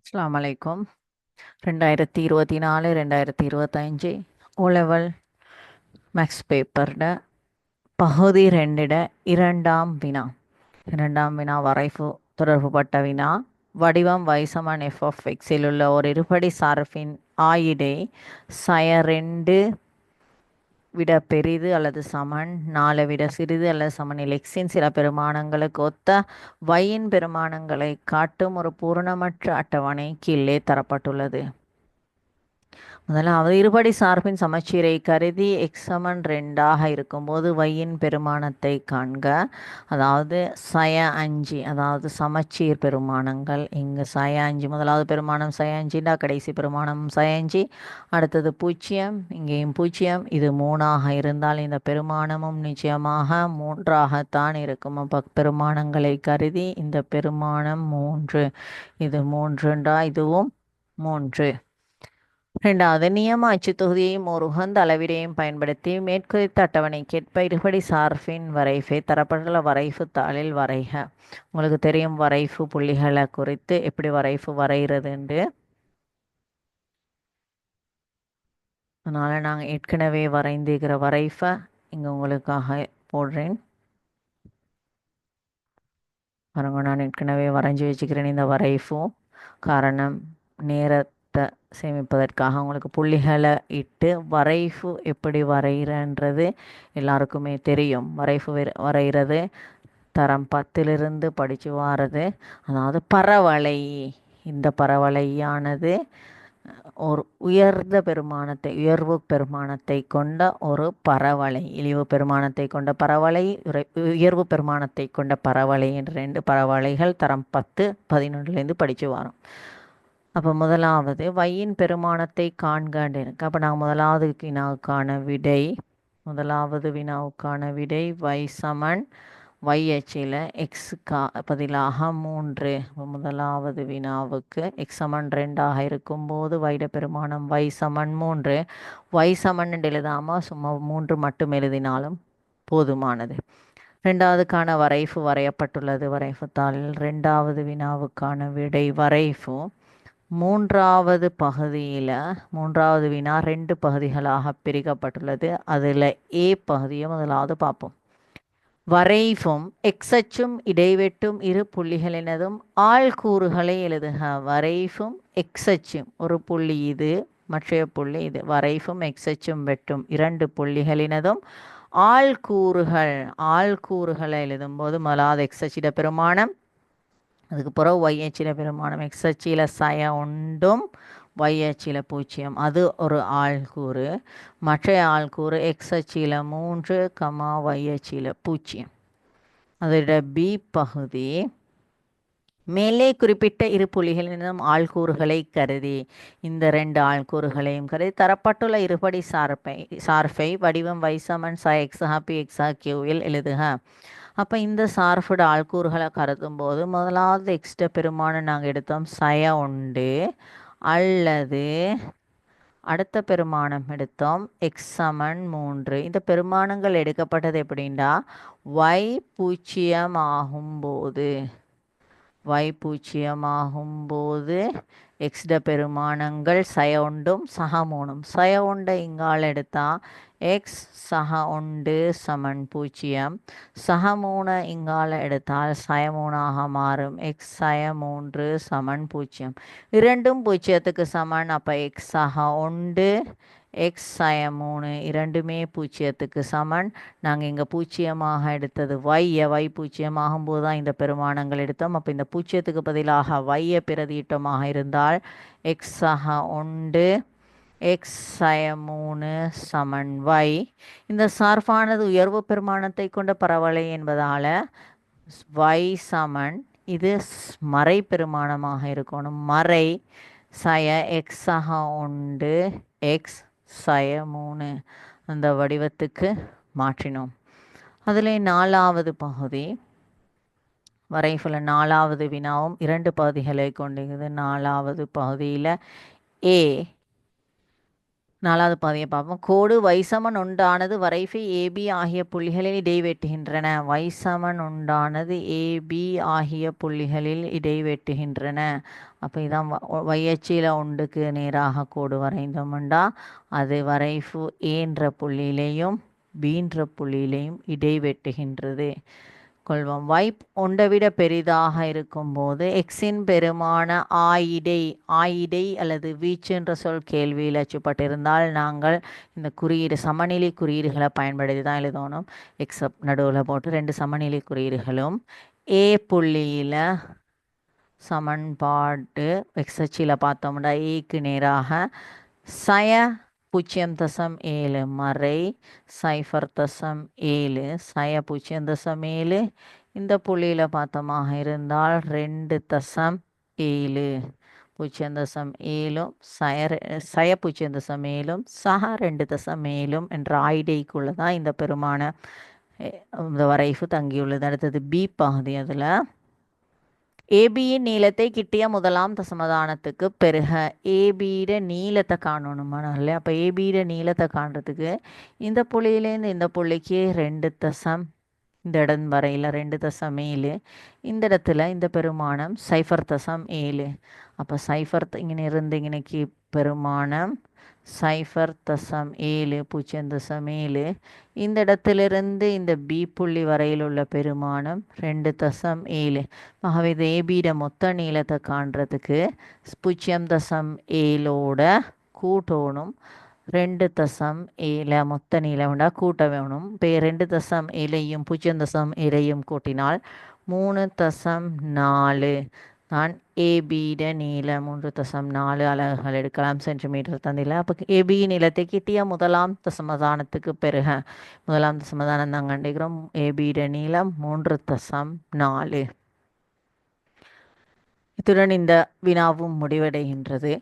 அஸ்ஸலாமு அலைக்கும். 2024 2025 ஓ level maths பேப்பர்ட பகுதி 2ட இரண்டாம் வினா. இரண்டாம் வினா வரைவு தொடர்புபட்ட வினா. வடிவம் y சமன் f(x) இல் உள்ள ஒரு இருபடி சார்பின் ஆயிடை (2) விட பெரிது அல்லது சமன் 4 விட சிறிது அல்லது சமனில் x-இன் சில பெருமானங்களுக்கு ஒத்த y-இன் பெருமானங்களை காட்டும் ஒரு பூரணமற்ற அட்டவணை கீழே தரப்பட்டுள்ளது. முதலாவது இருபடி சார்பின் சமச்சீரை கருதி x சமன் 2 இருக்கும்போது y-இன் பெருமானத்தை காண்க. அதாவது சய 5, அதாவது சமச்சீர் பெருமானங்கள். இங்கு சய 5, முதலாவது பெருமானம் சய 5, கடைசி பெருமானம் சய 5, அடுத்தது 0, இங்கேயும் 0. இது 3 இருந்தால் இந்த பெருமானமும் நிச்சயமாக 3 இருக்கும். அப்போ பெருமானங்களை கருதி இந்த பெருமானம் 3, இது 3 இதுவும் 3. இரண்டாவது, நியம அச்சுத்தொகுதியையும் ஒரு உகந்த அளவீடையும் பயன்படுத்தி மேற்குறித்த அட்டவணைக்கேற்ப இருபடி சார்பின் வரைவை தரப்பட்டுள்ள வரைவு தாளில் வரைக. உங்களுக்கு தெரியும் வரைவு புள்ளிகளை குறித்து எப்படி வரைவு வரைகிறதுண்டு. அதனால் நாங்கள் ஏற்கனவே வரைந்துக்கிற வரைவை இங்கே உங்களுக்காக போடுறேன். பாருங்க, நான் ஏற்கனவே வரைஞ்சி வச்சுக்கிறேன் இந்த வரைவும். காரணம் நேரத்தை சேமிப்பதற்காக உங்களுக்கு புள்ளிகளை இட்டு வரைவு எப்படி வரைகிறன்றது எல்லாருக்குமே தெரியும். வரைவு வரைகிறது தரம் 10லிருந்து படித்து வாரது. அதாவது பரவளை. இந்த பரவளையானது ஒரு உயர்வு பெருமானத்தை கொண்ட ஒரு பரவளை. இழிவு பெருமானத்தை கொண்ட பரவளை, உயர்வு பெருமானத்தை கொண்ட பரவளை என்ற 2 பரவளைகள் தரம் 10 11லேருந்து படித்து வரோம். அப்போ முதலாவது y-இன் பெருமானத்தை காண்கண்டு இருக்கு. அப்போ நாங்கள் முதலாவது வினாவுக்கான விடை y சமன் y அச்சில் எக்ஸுக்கு பதிலாக 3. முதலாவது வினாவுக்கு x சமன் 2 இருக்கும்போது y பெருமானம் y சமன் 3. y சமன் எழுதாமல் சும்மா 3 மட்டும் எழுதினாலும் போதுமானது. ரெண்டாவதுக்கான வரைவு வரையப்பட்டுள்ளது வரைவு தாளில். ரெண்டாவது வினாவுக்கான விடை வரைவு. மூன்றாவது வினா 2 பகுதிகளாக பிரிக்கப்பட்டுள்ளது. அதில் A பகுதியை முதலாவது பார்ப்போம். வரைவும் x அச்சும் இடைவெட்டும் இரு புள்ளிகளினதும் ஆள்கூறுகளை எழுதுக. வரைவும் x அச்சும் ஒரு புள்ளி இது, மற்றைய புள்ளி இது. வரைவும் x அச்சும் வெட்டும் 2 புள்ளிகளினதும் ஆள்கூறுகளை எழுதும்போது முதலாவது x அச்சிட பெருமானம், அதுக்கு பிறகு y அச்சில பெருமானம். x அச்சில சய 1, y அச்சில 0, அது ஒரு ஆள்கூறு. மற்ற ஆள்கூறு x அச்சில 3, y அச்சில 0. அதோட B பகுதி மேலே குறிப்பிட்ட இரு புள்ளிகளிலும் ஆள்கூறுகளை கருதி இந்த 2 ஆள்கூறுகளையும் கருதி தரப்பட்டுள்ள இருபடி சார்பை வடிவம் y சமன் ச x p x q எழுதுக. அப்போ இந்த சார்போட ஆள்கூறுகளை கருதும் போது முதலாவது எக்ஸ்ட பெருமானம் நாங்கள் எடுத்தோம் சய 1, அல்லது அடுத்த பெருமானம் எடுத்தோம் x சமன் 3. இந்த பெருமானங்கள் எடுக்கப்பட்டது எப்படின்னா y 0 ஆகும்போது எக்ஸ்ட பெருமானங்கள் சய 1 சக 3. சய 1 இங்கால் எடுத்தால் எக்ஸ் சக 1 சமன் 0, சக 3 இங்கால எடுத்தால் சய 3 மாறும். எக்ஸ் சய 3 சமன் 0. இரண்டும் 0க்கு சமன். அப்போ எக்ஸ் சக 1 எக்ஸ் சய 3 இரண்டுமே 0க்கு சமன். நாங்கள் இங்கே 0 எடுத்தது y 0 ஆகும்போது தான் இந்த பெருமானங்கள் எடுத்தோம். அப்போ இந்த 0க்கு பதிலாக y பிரதியிட்டமாக இருந்தால் எக்ஸ் சக 1 எக்ஸ் சய 3 சமன் y. இந்த சார்பானது உயர்வு பெருமானத்தை கொண்ட பரவளை என்பதால் y சமன், இது மறை பெருமானமாக இருக்கணும், மறை சய எக்ஸ் சக 1 எக்ஸ் சய 3 அந்த வடிவத்துக்கு மாற்றினோம். அதில் 4வது பகுதி வரைவில் 4வது வினாவும் 2 பகுதிகளை கொண்டிருக்குது. 4வது பகுதியில் A 4வது பாதையை பார்ப்போம். கோடு வைசமன் உண்டானது வரைஃபை ஏபி ஆகிய புள்ளிகளில் இடைவெட்டுகின்றன. வைசமன் உண்டானது ஏபி ஆகிய புள்ளிகளில் இடைவெட்டுகின்றன. அப்போ இதான் வையச்சியில் ஒன்றுக்கு நேராக கோடு வரைந்தோம்டா அது வரைஃபு ஏன்ற புள்ளியிலையும் பீன்ற புள்ளியிலையும் இடைவெட்டுகின்றது. கொள்வோம். ஒன்றை விட பெரிதாக இருக்கும்போது எக்ஸின் பெருமான ஆயிடை அல்லது வீச்சு என்ற சொல் கேள்வியில் அச்சுப்பட்டிருந்தால் நாங்கள் இந்த குறியீடு சமநிலை குறியீடுகளை பயன்படுத்தி தான் எழுதணும். எக்ஸ் நடுவில் போட்டு 2 சமநிலை குறியீடுகளும் ஏ புள்ளியில் சமன்பாடு எக்ஸ் அச்சில் பார்த்தோம்னா ஏக்கு நேராக சய 0.7 மறை 0.7 சய 0.7 இந்த புள்ளியில் பார்த்தமாக இருந்தால் 2.7 0.7 சய 0.7 சக 2.7 என்ற ஆயிடைக்குள்ள தான் இந்த பெருமான இந்த வரைவு தங்கியுள்ளது. அடுத்தது பி பகுதி. அதில் ஏபியின் நீளத்தை கிட்டிய முதலாம் தசமதானத்துக்கு பெருக. ஏபியிட நீளத்தை காணணுமானால அப்போ ஏபியிட நீளத்தை காண்றதுக்கு இந்த புள்ளியிலேருந்து இந்த புள்ளிக்கு 2 இந்த இடம் வரையில் 2.7 இந்த இடத்துல இந்த பெருமானம் 0.7 அப்போ 0 இங்கே இருந்து இங்கனைக்கு பெருமானம் 0.7 0.7 இந்த இடத்திலிருந்து இந்த பி புள்ளி வரையில் உள்ள பெருமானம் 2.7. ஆகவே இது ஏபியிட மொத்த நீளத்தை காண்றதுக்கு 0.7 கூட்டணும். 2.7 மொத்த நீளம்டா கூட்ட வேணும். இப்போ 2.7 0.7 கூட்டினால் 3.4 நான் ஏபியிட நீளம் 3.4 அலகுகள் எடுக்கலாம் சென்டிமீட்டர் தந்தில. அப்போ ஏபி நீளத்தை கிட்டிய முதலாம் தசமதானத்துக்கு பெருக. முதலாம் தசமதானம் தான் கண்டுக்கிறோம். ஏபியிட நீளம் 3.4. இத்துடன் இந்த வினாவும் முடிவடைகின்றது.